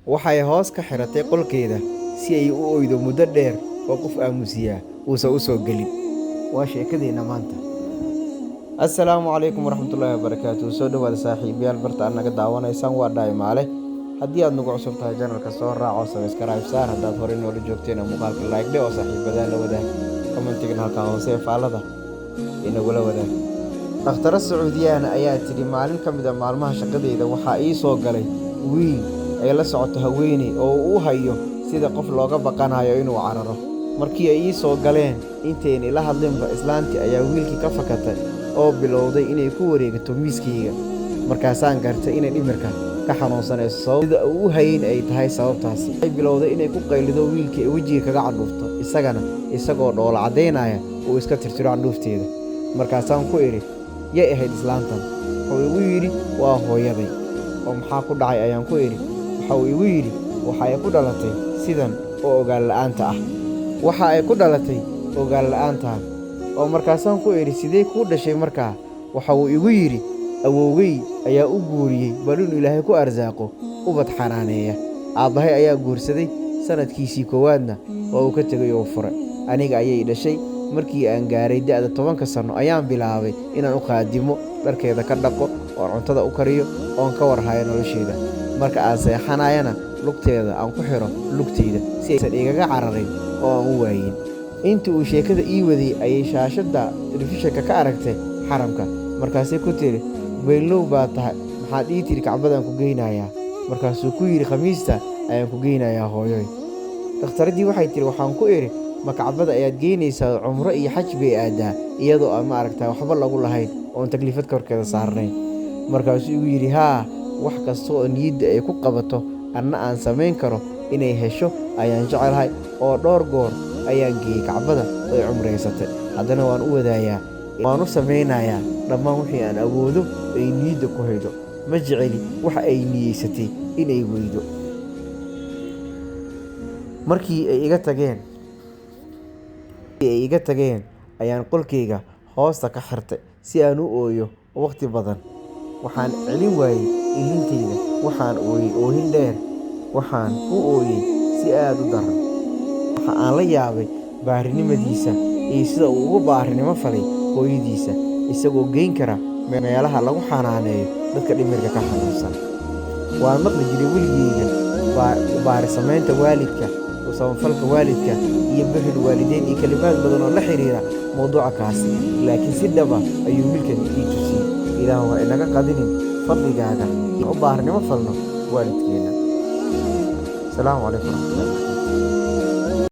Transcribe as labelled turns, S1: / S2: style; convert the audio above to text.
S1: Waxay hoos ka xiratay qolkeeda si ay u oydo muddo dheer oo qof aamusiya uusan u soo gelin. Waa sheekadeena maanta. Assalaamu calaykum waraxmatullaahi wabarakaatuh. Soo dhawaada saaxiibayaal barta aad naga daawanaysaan waa Dhaymaale. Haddii aad nagu cusub tahay channelka soo raaco subscribe saar haddaad horey noola joogteen muuqaalka like dhe oo saaxiibada la wadaag. Commentigan halka hoose faallada inagula wadaag. Dhaqtar Sacuudiyaan ayaa tiri maalin ka mid ah maalmaha shaqadeeda waxaa ii soo galay wiil ay la socoto haweeney oo uu hayo sida qof looga baqanayo inuu cararo. Markii ay ii soo galeen intayn ila hadlinba islaantii ayaa wiilkii ka fakatay oo bilowday inay ku wareegto miiskayga. Markaasaan gartay inay dhimirka ka xanuunsanayso sababta uu hayn ay tahay sababtaasi. Ay bilowday inay ku qaylido wiilkii wajiga kaga candhuufto isagoo dhoola cadeynaya uu iska tirtiro candhuufteeda. Markaasaan ku iri yay ahayd islaantan. Wuxuu igu yidhi waa hooyaday. Oo maxaa ku dhacay ayaan ku iri. Waxa uu igu yidhi waxa ay ku dhalatay sidan oo ogaal la'aanta ah. Waxa ay ku dhalatay ogaal la'aanta. Oo markaasaan ku iri sidee ku dhashay markaa. Waxa uu igu yidhi awowgay ayaa u guuriyay balun Ilaahay ku arsaaqo ubad xanaaneeya. Aabahay ayaa guursaday sanadkiisii koowaadna oo uu ka tagay oo furay. Aniga ayay dhashay markii aan gaaray da'da 10 sano ayaan bilaabay inaan u qaadimo dharkeeda ka dhaqo oo cuntada u kariyo oo ka warhayo nolosheeda. Marka aan seexanayana lugteeda aan ku xiro lugteeda si aysan igaga cararin oo aan u waayin. Intii uu sheekada ii waday ayay shaashada telefishinka ka aragtay xaramka. Markaasay ku tiri weylow baa tahay maxaad ii tiri kacbadan ku geynayaa. Markaasuu ku yiri khamiista ayaan ku geynayaa hooyoy. Dhakhtaradii waxay tiri waxaan ku iri ma kacbada ayaad geynaysaa cumro iyo xaj bay aadaa iyadoo aan waxba lagu lahayn oo taklifad korkeeda saarnayn. Markaasuu igu yiri haa wax kasta oo niyadda ay ku qabato anna aan samayn karo inay hesho ayaan jecelahay oo dhowr goor ayaan geeyay kacbada oo cumreysatay. Haddana waan u wadaayaa waan u sameynayaa dhammaan wixii aan awoodo ay niyadda ku haydo. Ma jeceli waxa ay niyeysatay inay weydo. Markii ay iga tageen ayaan qolkeyga hoosta ka xirtay si aan u ooyo waqti badan. Waxaan celin waayay ilinteyda waxaan ooyay oohin dheer. Waxaan u ooyay si aad u daran. Waxa aan la yaabay baarinimadiisa iyo sida uu ugu baarinimo falay hooyadiisa isagoo geyn kara meelaha lagu xanaaneeyo dadka dhimirka ka xanuunsan. Waan maqli jiray weligeyga baarisameynta waalidka samafalka waalidka iyo bixid waalideyn iyo kalimaad badan oo la xiriira mowduuca kaasi. Laakiin si dhab ah ayuu wiilkan ii tusiyay Ilaah waa inaga qadinin fadligaaga u baarinimo falno waalidkeena. Assalaamu calaykum warahmatullaahi wabarakaatuh.